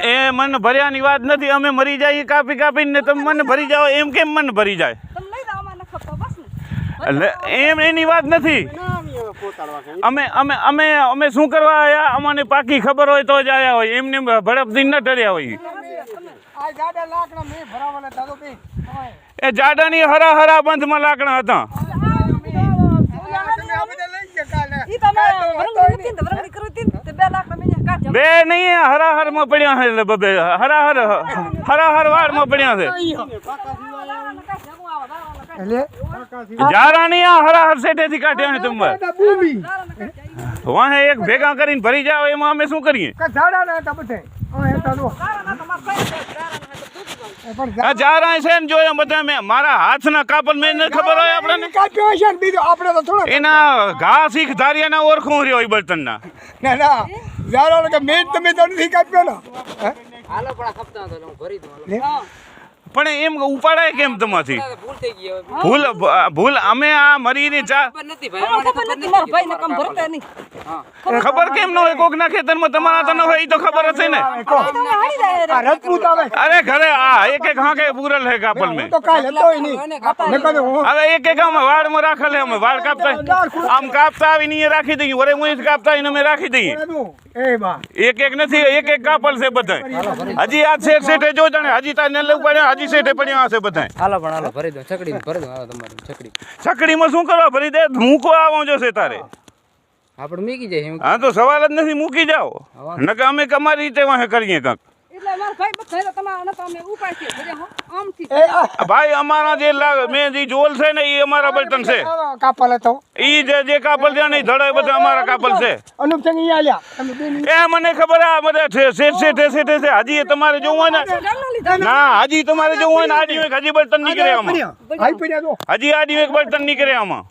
એ મન ભર્યાની વાત નથી. અમે મરી જાય કાપી કાપીને તમે મને ભરી જાઓ એમ કેમ મન ભરી જાય? એટલે એમ એની વાત નથી. અમે અમે અમે અમે શું કરવા આવ્યા? અમને પાકી ખબર હોય તો જ આવ્યા હોય. એમને ભડપથી ન ડર્યા હોય. એ જાડાની હરા હરા બંધમાં લાકડા હતા. બે નહીં હરાહર માં પડ્યા છે. બબે હરાહર વાડ માં પડ્યા છે. જારા નહીં હરાહર સેટે થી કાઢ્યા છે તમે. વાહે એક ભેગા કરીને ભરી જાવ એમાં અમે શું કરીએ? જારા છે ને જોયા બધા. મેં મારા હાથના કાપડ મેં ખબર હોય આપણને એના ઘા શીખ ધારિયાના ઓળખું રહ્યો હોય બર્તનના. ના ના જારો કે મેં તમે તો નથી કાપ્યો ને. હાલો પણ ખપતા તો ભરી દો. પણ એમ ઉપાડાય કેમ તમાથી? ભૂલ અમે આ મરીને ખબર કેમ ન હોય? કોકના ખેતરમાં તમારા તો ન હોય એ તો ખબર હશે ને. અરે ઘરે આ એક એક હાંકે પૂરલ હે કાપલ મેં. હવે એક એક આમ વાડમાં રાખેલ હે. અમે વાડ કાપતા આમ કાપતા આવીને રાખી દઈએ. વરે હું કાપતા આવીને અમે રાખી દઈએ. એક એક નથી, એક એક કાપલ છે બધા. હજી આ સેટે જો જાણે હજી તાર ને લેવું પડે. હજી સેટે પડ્યા હશે બધા. હાલો પણ હાલો ભરી દો. છકડી ભરી દો. હાલો તમારી છકડી. છકડીમાં શું કરવા ભરી દે? મૂકો આવો જોશે તારે. આપણે મૂકી જાય. હા તો સવાલ જ નથી. મૂકી જાઓ નકે અમે અમારી રીતે વાહે કરીએ કાંક. ભાઈ અમારા જે મેં જે જોલ છે ને એ અમારા બર્તન છે. કાપલ હતો ઈ જે કાપલ છે ને ધડે બધા અમારા કાપલ છે. એ મને ખબર આ બધા છે. હજી તમારે જોવું હોય ને. ના હજી તમારે જોવું હોય ને આડી એક હજી બર્તન નીકળે આમાં. હજી આડી એક બર્તન નીકળે આમાં.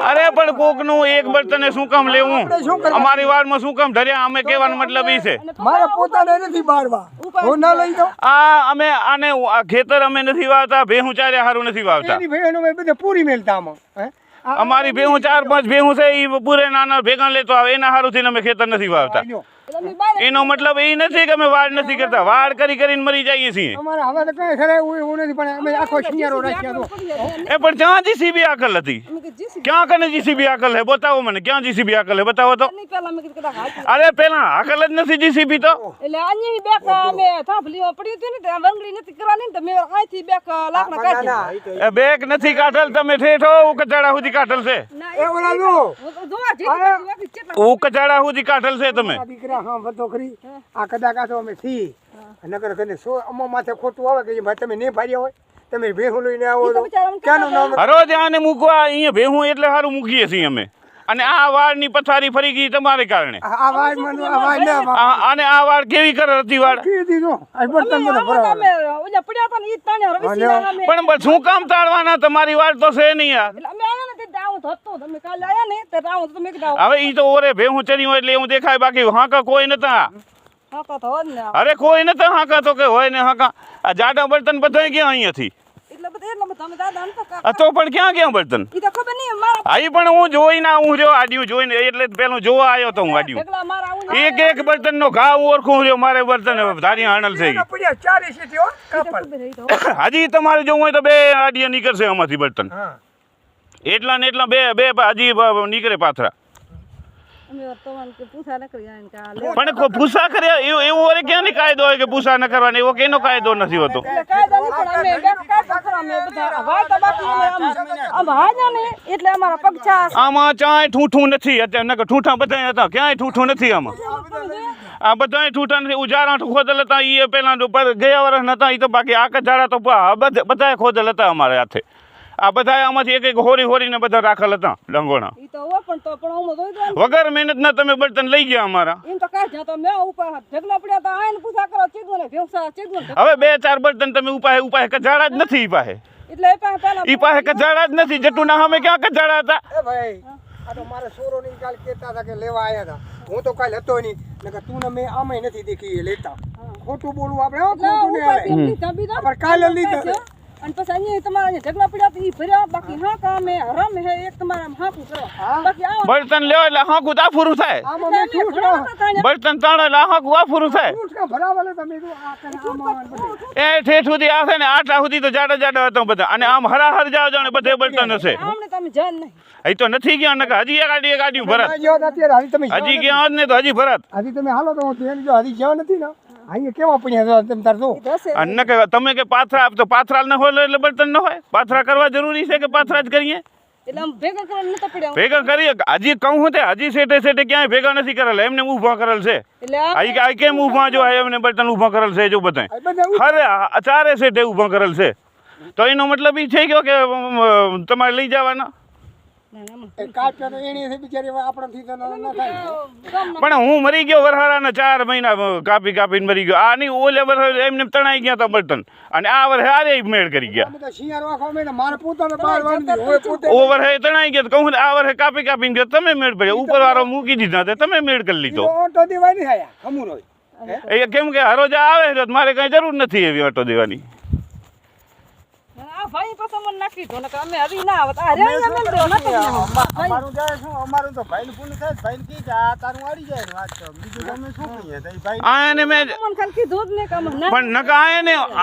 અરે પણ કોક નું એક બર્તન શું કામ લેવું? અમારી વાડમાં શું કામ ધર્યા? અમે કહેવાનો મતલબ એ છે આ અમે આને ખેતર અમે નથી વાવતા. ભેહું ચાર્યા હારું નથી વાવતા. પૂરી મેલતા અમારી ભેહું 4-5 ભેહું છે એ પૂરે નાના ભેગા લેતો આવે. એના હારું થઈને અમે ખેતર નથી વાવતા. એનો મતલબ એ નથી કે અમે વાડ નથી કરતા. વાડ કરી કરીને મરી જઈએ છીએ. એ પણ ક્યાં જીસીબી આકલ હતી? ક્યાં કને જીસીબી આકલ હે? બતાવો મને. ક્યાં જીસીબી આકલ હે? બતાવો તો. અરે પેલા આકલ જ નથી જીસીબી તો. બેક નથી કાઢલ. તમે ઠેઠો કચાડા સુધી કાઢલ છે. કચાડા સુધી કાઢલ છે તમે. આ કદાચ અમે થી નગર કરીને માથે ખોટું આવે કે ભાઈ તમે નહીં ભાર્યા હોય તમે ભેહું લઈને આવો ક્યાંનું નામ રોજ આને મૂકવા અહીંયા ભેહું એટલે સારું મૂકીએ છીએ અમે. અને આ વાળની પથારી ફરી ગઈ તમારે કારણે. અને આ વાળ કેવી કર હતી વાળ? પણ શું કામ તાળવાના? તમારી વાળ તો છે નહીં યાર. હવે ઈ તો ઓરે ભેહું ચડી હોય એટલે એવું દેખાય. બાકી હાંકા કોઈ નતા. અરે કોઈ નતા હાંકા તો કે હોય ને હાંકા. આ જાડા બર્તન બધા ગયા અહીંયાથી. તો પણ ક્યાં ગયા બર્તન? આઈ પણ હું જોઈને હું રહ્યો આડ્યું જોઈને એટલે પેલું જોવા આવ્યો તો હું આડ્યું. એક એક બર્તન નો ઘા ઓળખું રહ્યો. મારે બર્તન ધારી હાણલ છે. હજી તમારે જોવું હોય તો 2 આડિયા નીકળશે આમાંથી બર્તન. એટલા ને એટલા બે હજી નીકળે પાથરા. પણ પૂછા કર્યા એવું વરે ક્યાંની કાયદો હોય કે પૂછા ન કરવાનો? એવો કેનો કાયદો નથી હોતો? આમાં ચાય ઠૂઠું નથી. અત્યારે ઠૂઠા બધા હતા. ક્યાંય ઠૂઠું નથી આમાં. આ બધા ઠૂઠા નથી. ઉજારા ખોદલ હતા એ પેલા ગયા વર્ષ નતા. એ તો બાકી આ કજાડા તો બધા ખોદલ હતા અમારે હાથે. આ બધા આમાંથી એક એક હોરીને બધા રાખેલ હતા ડંગોણા. વગર મહેનત ના તમે બર્તન લઈ ગયા અમારા. હવે 2-4 બર્તન તમે ઉપાય કજાડા જ નથી. ઈ પાસે કજાડા જ નથી. જટુ ના અમે ક્યાં કજાડા હતા? મારે સોરો ની કાલ કેતા હતા કે લેવા આયા હતા. હું તો કાલ હતો નહીં. તું ને મેં આમે નથી દેખી લેતા. ખોટું બોલવું આપણે કાલે લીધા. અને પછી અહીંયા તમારા અહીંયા ઢગલા પડ્યા તો ઈ ભર્યા બાકી હા કામ હે હરામ હે એક તમારા હાકું કરો બાકી આવો બળતણ લેવા એટલે હાંકું તો આ પૂરું થાય આમાં મેં ઠૂઠ બળતણ તાણે એટલે હાંકું આ પૂરું થાય કા ભરાવાલે તમે જો આ કરે આમાં બધે એ ઠેઠ સુધી આવશે ને આટલા સુધી તો જાડા જાડા હતો બધા અને આમ હરાહર જાવ જાણે બધે બળતણ હશે આમને તમે જાન નહીં એ તો નથી ગયા ને હજી એક ગાડી ભરત જો અત્યારે હજી તમે હજી ગયા હોત ને તો હજી ભરત હજી તમે હાલો તો હું જો હજી જ્યાં નથી ને અહીંયા કેવા પડ્યા તમે તાર જો દસે અને કે તમે કે પાથરા તો પાથરા ન હોય એટલે બળતણ ન હોય પાથરા કરવા જરૂરી છે કે પાથરા જ કરીએ એટલે આમ ભેગા કરવા નતો પડ્યા ભેગા કરીએ હજી કહું હું તે હજી સેટે સેટે ક્યાંય ભેગા નથી કરેલા એમને ઊભા કરેલ છે એટલે આ આ કેમ ઊભા જો એમને બળતણ ઊભા કરેલ છે જો બધા આ બધા અરે ચારે સેટે ઊભા કરેલ છે તો એનો મતલબ એ થઈ ગયો કે તમારે લઈ જવાના કાપ્યા તો એની છે બિચારી આપણાથી તો ન થાય પણ હું મરી ગયો વરહારાના 4 મહિના કાપીને મરી ગયો આ નહીં ઓલે વરહારે એમને તણાઈ ગયા હતા બળતણ અને આ વરહારે મેળ કરી ગયા અમે તો શિયાળ વાખવા મેં મારે પોતાને બહાર વાંધી હોય પોતે ઓ વરહે તણાઈ ગયા તો કહું આ વરહે કાપીને ગયો તમે મેળ પડ્યો ઉપર વાળો મૂકી દીધા તે તમે મેળ કરી લીધો ઓટો દેવાય નહીં આયા ખમુર હોય એ કેમ કે હરોજા આવે તો મારે કઈ જરૂર નથી એવી ઓટો દેવાની આ ભાઈ પાસે મને નાખી દો નકર અમે હરી ના આવત આ રે અમે દો નતો અમારું જાય શું અમારું તો ભાઈનું પૂરું થાય ભાઈને કી કે આ તારું આડી જાય ને વાત તો બીજું તમે શું કહીએ તો ભાઈ આ એને મેં મને ખાલી કીધું જ ને કે અમે ના પણ નકા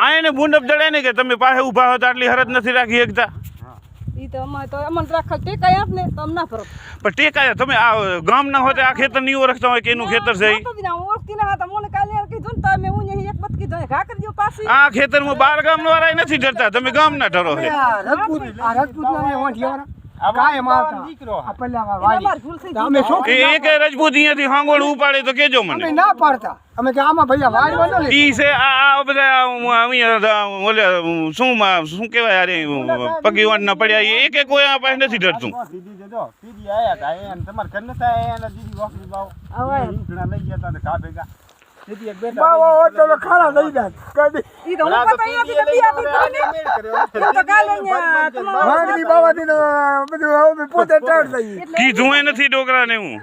આને બુંડપ જડે ને કે તમે પાસે ઊભા હો તો આટલી હરજ નથી રાખી શકતા ઈ તો અમે તો અમને રાખલ ટેકાય આપને તો અમ ના ફરક પણ ટેકાય તમે આ ગામ ના હોતે આ ખેતર નહીં ઓળખતા હોય કે એનું ખેતર છે ઈ? તો દિના ઓળખતી ના હતા મને કાલે કીધું ને તમે હું અહીં એક બત કીધું ઘા કરજો પાછી આ ખેતરમાં 12 ગામ વાળા નથી ડરતા તમે ગામ ના ઠરો છે રાજપૂત ના વાંઠિયા કાય મારતા દીકરો આ પહેલા વાડી અમાર ભૂલ થઈ અમે શું એ એક રજપૂત અહીંયાથી હાંગોળ ઉપાડે તો કેજો અમે મને ના પાડતા અમે કે આમાં ભૈયા વાડવા ન લે ઈ છે આ બધા અહીંયા ઓલે શું કહેવાય યાર પગીવાન ના પડ્યા એ એક કોઈ આ પાસે નથી ડરતું દીદી દેજો દીદી આયા તા એને તમાર ઘર નતા આયા એને દીદી વોકરી બાવ હવે ઘણા લઈ ગયા તા ને ઘા ભેગા દીદી એક બેટા બાવો ઓટો તો ખાડા દઈ દે કદી ઈ તો હું પતા અહીંયાથી નથી આપી તો તો કાલે અહીંયા તમારો વાંગડી બાવાથી તો બધું હવે પોતે ટાળ દઈ કીધું એ નથી ડોકરાને હું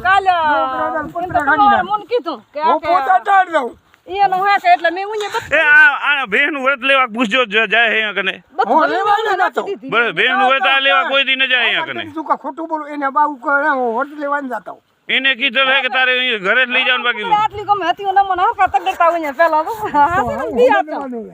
કાલે ખાડી નાખ. મને કીધું કે હું પોતે ટાળ દઉં એનો હે કે એટલે મેં ઉને બત એ આ બહેનું વ્રત લેવા પૂછજો જાય અહીંયા કને હું લેવાનો નતો. બસ બહેનું વ્રત આ લેવા કોઈ દી ન જાય અહીંયા કને તું કા ખોટું બોલું એને બાવું કરે હું હોટ લેવા ન જતો એને કીધેલ હે કે તારે અહીંયા ઘરે જ લઈ જવાનું બાકી આટલી ગમે હતી ને મને હરકા તક દેતા હોય પેલા તો હા દી આપતો લેવાનું